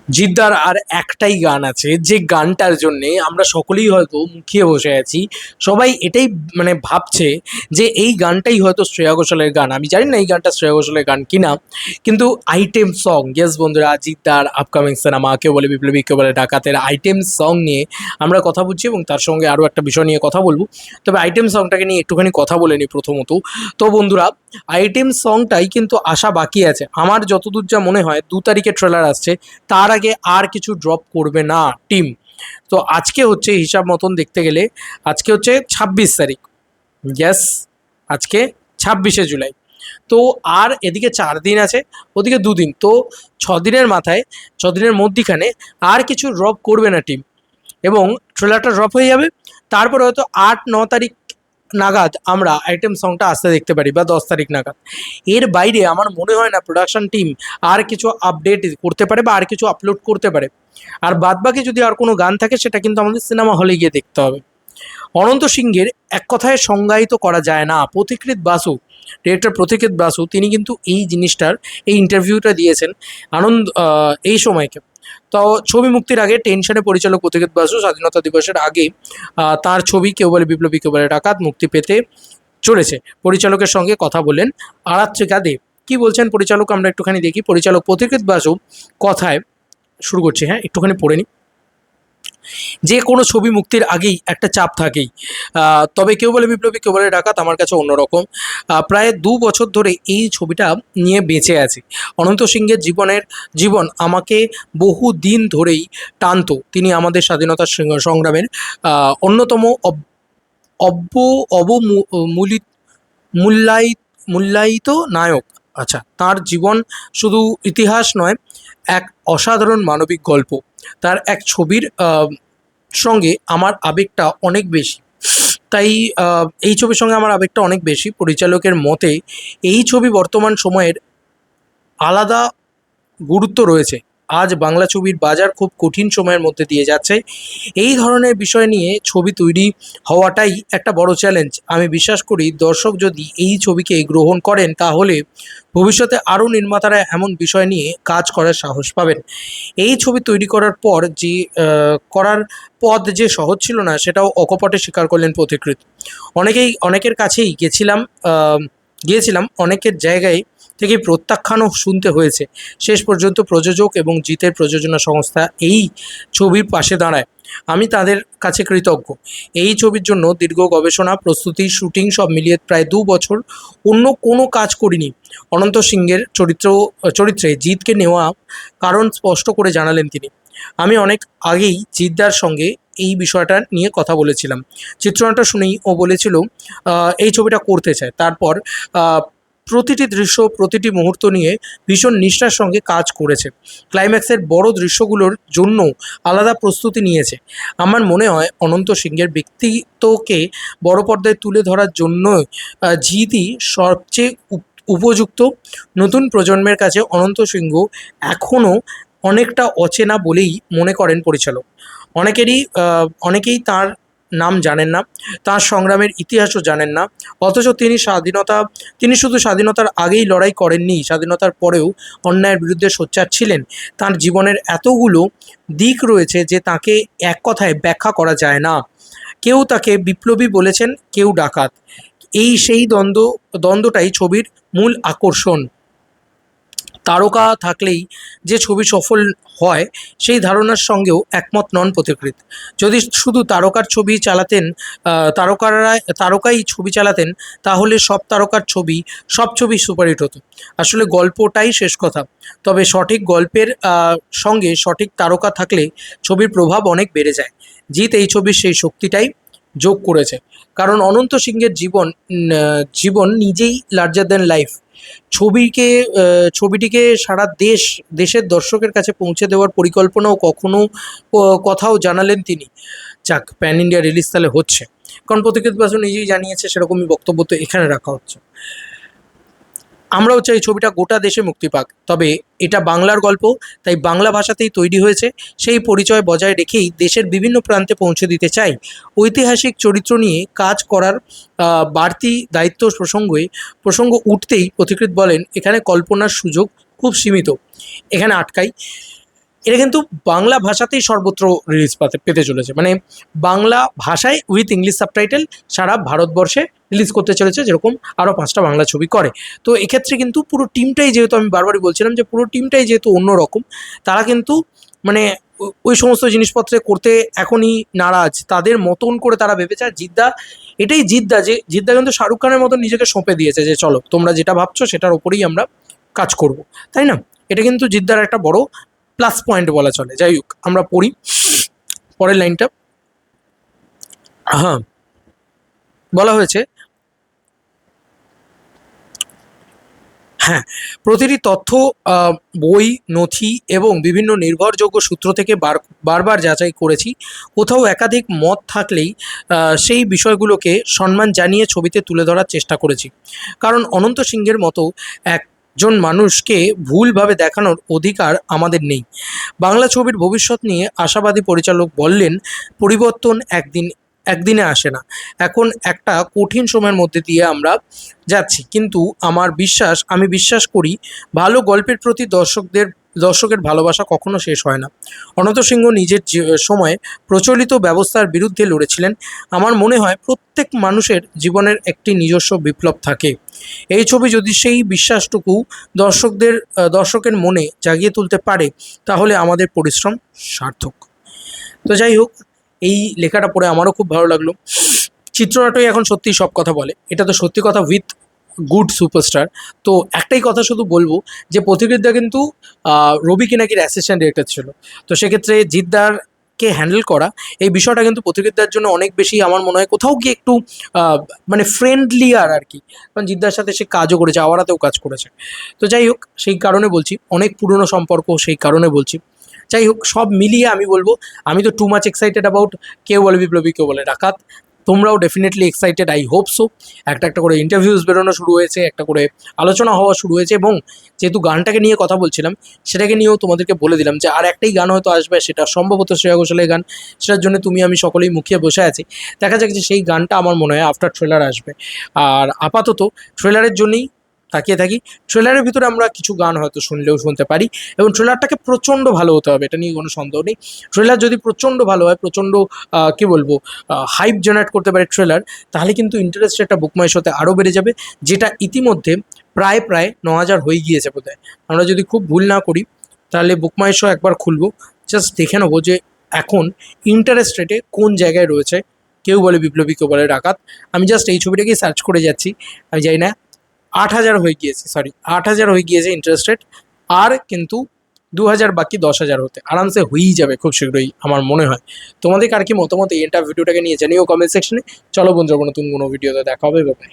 জিদ্দার আর একটাই গান আছে, যে গানটার জন্যে আমরা সকলেই হয়তো মুখিয়ে বসে আছি। সবাই এটাই মানে ভাবছে যে এই গানটাই হয়তো শ্রেয়া ঘোষালের গান। আমি জানি না এই গানটা শ্রেয়া ঘোষালের গান কিনা, কিন্তু আইটেম সং, ইয়েস বন্ধুরা, জিদ্দার আপকামিং সিনেমা কেউ বলে বিপ্লবী কেউ বলে ডাকাতের আইটেম সং নিয়ে আমরা কথা বলছি, এবং তার সঙ্গে আরও একটা বিষয় নিয়ে কথা বলবো। তবে আইটেম সংটাকে নিয়ে একটুখানি কথা বলে নিই প্রথমত। তো বন্ধুরা, আইটেম সংটাই কিন্তু আসা বাকি আছে। আমার যতদূর যা মনে হয় 2 তারিখে ট্রেলার আসছে, তার আগে আর কিছু ড্রপ করবে না টিম। তো আজকে হচ্ছে হিসাব মতন দেখতে গেলে আজকে হচ্ছে 26 তারিখ। ইয়েস, আজকে 26শে জুলাই। তো আর এদিকে 4 দিন আছে, ওদিকে 2 দিন, তো 6 দিনের মাথায়, 6 দিনের মধ্যিখানে আর কিছু ড্রপ করবে না টিম, এবং ট্রেলারটা ড্রপ হয়ে যাবে। তারপরে হয়তো 8-9 তারিখ নাগাদ আমরা আইটেম সংটা আসতে দেখতে পারি, বা 10 তারিখ নাগাদ। এর বাইরে আমার মনে হয় না প্রোডাকশন টিম আর কিছু আপডেট করতে পারে বা আর কিছু আপলোড করতে পারে। আর বাদবাকি যদি আর কোনো গান থাকে, সেটা কিন্তু আমাদের সিনেমা হলে গিয়ে দেখতে হবে। অনন্ত সিংহের এক কথায় সংজ্ঞায়িত করা যায় না। পথিকৃৎ বাসু, ডিরেক্টর পথিকৃৎ বাসু, তিনি কিন্তু এই জিনিসটার, এই ইন্টারভিউটা দিয়েছেন এই সময়কে। তো ছবি মুক্তির আগে টেনশনে পরিচালক পথিকৃৎ বাসু স্বাধীনতা দিবসের আগে তার ছবি কেউ বলে বিপ্লবী কেউ বলে ডাকাত মুক্তি পেতে চলেছে। পরিচালকের সঙ্গে কথা বলেন আরাত্রিকা দেব। কি বলছেন পরিচালক, আমরা একটুখানি দেখি। পরিচালক পথিকৃৎ বাসু কথায় শুরু করছি, হ্যাঁ একটুখানি পড়ে নিই। যে কোনো ছবি মুক্তির আগেই একটা চাপ থাকেই। তবে কেউ বলে বিপ্লবী কেউ বলে ডাকাত আমার কাছে অন্যরকম। প্রায় 2 বছর ধরে এই ছবিটা নিয়ে বেঁচে আছি। অনন্ত সিংহের জীবন আমাকে বহু দিন ধরেই টানতো। তিনি আমাদের স্বাধীনতা সংগ্রামের অন্যতম অব্য অবমূলিত মূল্যায়িত মূল্যায়িত নায়ক। আচ্ছা, তার জীবন শুধু ইতিহাস নয়, এক অসাধারণ মানবিক গল্প। তার এক ছবির সঙ্গে আমার আবেগটা অনেক বেশি। তাই এই ছবির সঙ্গে আমার আবেগটা অনেক বেশি। পরিচালকের মতে এই ছবি বর্তমান সময়ের আলাদা গুরুত্ব রয়েছে। আজ বাংলা ছবির বাজার খুব কঠিন সময়ের মধ্যে দিয়ে যাচ্ছে। এই ধরনের বিষয় নিয়ে ছবি তৈরি হওয়াটাই একটা বড় চ্যালেঞ্জ। আমি বিশ্বাস করি দর্শক যদি এই ছবিকে গ্রহণ করেন, তাহলে ভবিষ্যতে আরও নির্মাতারা এমন বিষয় নিয়ে কাজ করার সাহস পাবেন। এই ছবি তৈরি করার পর যে করার পথ যে সহজ ছিল না, সেটাও অকপটে স্বীকার করলেন পথিকৃৎ। অনেকের কাছেই গিয়েছিলাম, অনেকের জায়গায় থেকে প্রত্যাখ্যানও শুনতে হয়েছে। শেষ পর্যন্ত প্রযোজক এবং জিতের প্রযোজনা সংস্থা এই ছবির পাশে দাঁড়ায়। আমি তাদের কাছে কৃতজ্ঞ। এই ছবির জন্য দীর্ঘ গবেষণা, প্রস্তুতি, শুটিং সব মিলিয়ে প্রায় 2 বছর অন্য কোনো কাজ করিনি। অনন্ত সিংহের চরিত্রে জিতকে নেওয়া কারণ স্পষ্ট করে জানালেন তিনি। আমি অনেক আগেই জিদ্দার সঙ্গে এই বিষয়টা নিয়ে কথা বলেছিলাম। চিত্রনাট্য শুনেই ও বলেছিল এই ছবিটা করতে চায়। তারপর আহ, প্রতিটি দৃশ্য, প্রতিটি মুহূর্ত নিয়ে ভীষণ নিষ্ঠার সঙ্গে কাজ করেছে। ক্লাইম্যাক্সের বড় দৃশ্যগুলোর জন্য আলাদা প্রস্তুতি নিয়েছে। আমার মনে হয় অনন্ত সিংহের ব্যক্তিত্বকে বড় পর্দায় তুলে ধরার জন্য জিতই সবচেয়ে উপযুক্ত। নতুন প্রজন্মের কাছে অনন্ত সিংহ এখনও অনেকটা অচেনা বলেই মনে করেন পরিচালক। অনেকেই তার নাম জানেন না, তার সংগ্রামের ইতিহাসও জানেন না। অথচ তিনি শুধু স্বাধীনতার আগেই লড়াই করেননি, স্বাধীনতার পরেও অন্যায়ের বিরুদ্ধে সোচ্চার ছিলেন। তার জীবনের এতগুলো দিক রয়েছে যে তাকে এক কথায় ব্যাখ্যা করা যায় না। কেউ তাকে বিপ্লবী বলেছেন, কেউ ডাকাত। সেই দ্বন্দ্বটাই ছবির মূল আকর্ষণ। তারকা থাকলেই যে ছবি সফল হয়, সেই ধারণার সঙ্গেও একমত নন পথিকৃৎ। যদি শুধু তারকাই ছবি চালাতেন, তাহলে সব ছবি সুপারহিট হতো। আসলে গল্পটাই শেষ কথা। তবে সঠিক গল্পের সঙ্গে সঠিক তারকা থাকলে ছবির প্রভাব অনেক বেড়ে যায়। জিৎ এই ছবির সেই শক্তিটাই যোগ করেছে। কারণ অনন্ত সিংহের জীবন নিজেই লার্জার দ্যান লাইফ। ছবিটিকে সারা দেশের দর্শকের কাছে পৌঁছে দেওয়ার পরিকল্পনাও কথাও জানালেন তিনি। যাক, প্যান ইন্ডিয়া রিলিজ তাহলে হচ্ছে, কারণ পথিকৃৎ বাসু নিজেই জানিয়েছে, সেরকমই বক্তব্য তো এখানে রাখা হচ্ছে। আমরাও চাই ছবিটা গোটা দেশে মুক্তি পাক, তবে এটা বাংলার গল্প, তাই বাংলা ভাষাতেই তৈরি হয়েছে। সেই পরিচয় বজায় রেখেই দেশের বিভিন্ন প্রান্তে পৌঁছে দিতে চাই। ঐতিহাসিক চরিত্র নিয়ে কাজ করার বাড়তি দায়িত্ব প্রসঙ্গ উঠতেই পথিকৃৎ বলেন, এখানে কল্পনার সুযোগ খুব সীমিত। এখানে আটকাই। এটা কিন্তু বাংলা ভাষাতেই সর্বত্র রিলিজ পেতে চলেছে, মানে বাংলা ভাষায় উইথ ইংলিশ সাবটাইটেল সারা ভারতবর্ষে রিলিজ করতে চলেছে, যেরকম আরও 5টা বাংলা ছবি করে। তো এক্ষেত্রে কিন্তু পুরো টিমটাই, যেহেতু আমি বারবারই বলছিলাম যে পুরো টিমটাই যেহেতু অন্যরকম, তারা কিন্তু মানে ওই সমস্ত জিনিসপত্রে করতে এখনই নারাজ, তাদের মতন করে তারা ভেবেছে। আর জিদ্দা, এটাই জিদ্দা, যে জিদ্দা কিন্তু শাহরুখ খানের মতন নিজেকে সঁপে দিয়েছে যে চলো তোমরা যেটা ভাবছো সেটার ওপরেই আমরা কাজ করব, তাই না? এটা কিন্তু জিদ্দার একটা বড় প্লাস পয়েন্ট বলা চলে। যাই হোক, আমরা পড়ি পরের লাইনটা। হ্যাঁ, বলা হয়েছে, হ্যাঁ, প্রতিটি তথ্য বই, নথি এবং বিভিন্ন নির্ভরযোগ্য সূত্র থেকে বারবার যাচাই করেছি। কোথাও একাধিক মত থাকলেই সেই বিষয়গুলোকে সম্মান জানিয়ে ছবিতে তুলে ধরার চেষ্টা করেছি। কারণ অনন্ত সিংহের মতো একজন মানুষকে ভুলভাবে দেখানোর অধিকার আমাদের নেই। বাংলা ছবির ভবিষ্যৎ নিয়ে আশাবাদী পরিচালক বললেন, পরিবর্তন একদিনে আসে না। এখন একটা কঠিন সময়ের মধ্যে দিয়ে আমরা যাচ্ছি, কিন্তু আমি বিশ্বাস করি ভালো গল্পের প্রতি দর্শকের ভালোবাসা কখনো শেষ হয় না। অনন্ত সিংহ নিজের সময়ে প্রচলিত ব্যবস্থার বিরুদ্ধে লড়েছিলেন। আমার মনে হয় প্রত্যেক মানুষের জীবনের একটি নিজস্ব বিপ্লব থাকে। এই ছবি যদি সেই বিশ্বাসটুকু দর্শকের মনে জাগিয়ে তুলতে পারে, তাহলে আমাদের পরিশ্রম সার্থক। তো যাই হোক, এই লেখাটা পড়ে আমারও খুব ভালো লাগলো। চিত্রনাট্যই এখন সত্যিই সব কথা বলে, এটা তো সত্যি কথা উইথ গুড সুপারস্টার। তো একটাই কথা শুধু বলবো যে পথিকৃৎ কিন্তু রবি কিনাকির অ্যাসিস্ট্যান্ট ডিরেক্টর ছিল। তো সেক্ষেত্রে জিদ্দারকে হ্যান্ডেল করা, এই বিষয়টা কিন্তু পথিকৃৎদার জন্য অনেক বেশি আমার মনে হয় কোথাও গিয়ে একটু মানে ফ্রেন্ডলিয়ার আর কি, কারণ জিদ্দার সাথে সে কাজও করেছে, আওয়ারাতেও কাজ করেছে। তো যাই হোক, সেই কারণে বলছি, অনেক পুরনো সম্পর্ক, সেই কারণে বলছি। যাই হোক, সব মিলিয়ে আমি বলবো আমি তো টু মাচ এক্সাইটেড অ্যাবাউট কেউ বলে বিপ্লবী, কেউ বলে ডাকাত। তোমরাও definitely excited, I hope so. একটা করে ইন্টারভিউজ বেরোনো শুরু হয়েছে, একটা করে আলোচনা হওয়া শুরু হয়েছে, এবং যেহেতু গানটাকে নিয়ে কথা বলছিলাম, সেটাকে নিয়েও তোমাদেরকে বলে দিলাম যে আর একটাই গান হয়তো আসবে, সেটা সম্ভবত শ্রেয়া ঘোষালের গান। সেটার জন্য আমি সকলেই মুখিয়ে বসে আছি। দেখা যাক যে সেই গানটা আমার মনে হয় আফটার ট্রেলার আসবে। আর আপাতত ট্রেলারের জন্যই তাকিয়ে থাকি। ট্রেলারের ভিতরে আমরা কিছু গান হয়তো শুনতে পারি, এবং ট্রেলারটাকে প্রচণ্ড ভালো হতে হবে, এটা নিয়ে কোনো সন্দেহ নেই। ট্রেলার যদি প্রচণ্ড ভালো হয়, প্রচণ্ড কী বলবো, হাইপ জেনারেট করতে পারে ট্রেলার, তাহলে কিন্তু ইন্টারেস্ট একটা বুক মাই শোতে আরও বেড়ে যাবে, যেটা ইতিমধ্যে প্রায় 9,000 হয়ে গিয়েছে বোধহয়। আমরা যদি খুব ভুল না করি, তাহলে বুক মাই শো একবার খুলবো, জাস্ট দেখে নেবো যে এখন ইন্টারেস্ট রেটে কোন জায়গায় রয়েছে কেউ বলে বিপ্লবী, কেউ বলে ডাকাত। আমি জাস্ট এই ছবিটাকেই সার্চ করে যাচ্ছি, আমি জানি না 8,000 হয়ে গিয়েছে, 8,000 হয়ে গিয়েছে ইন্টারেস্টেড। আর কিন্তু 2,000 বাকি, 10,000 হতে আরামসে হয়েই যাবে খুব শীঘ্রই আমার মনে হয়। তোমাদের কার কি মতামত এই ভিডিওটাকে নিয়ে জানিও কমেন্ট সেকশনে। চলো বন্ধুরা, নতুন কোনো ভিডিওতে দেখা হবে, বাই।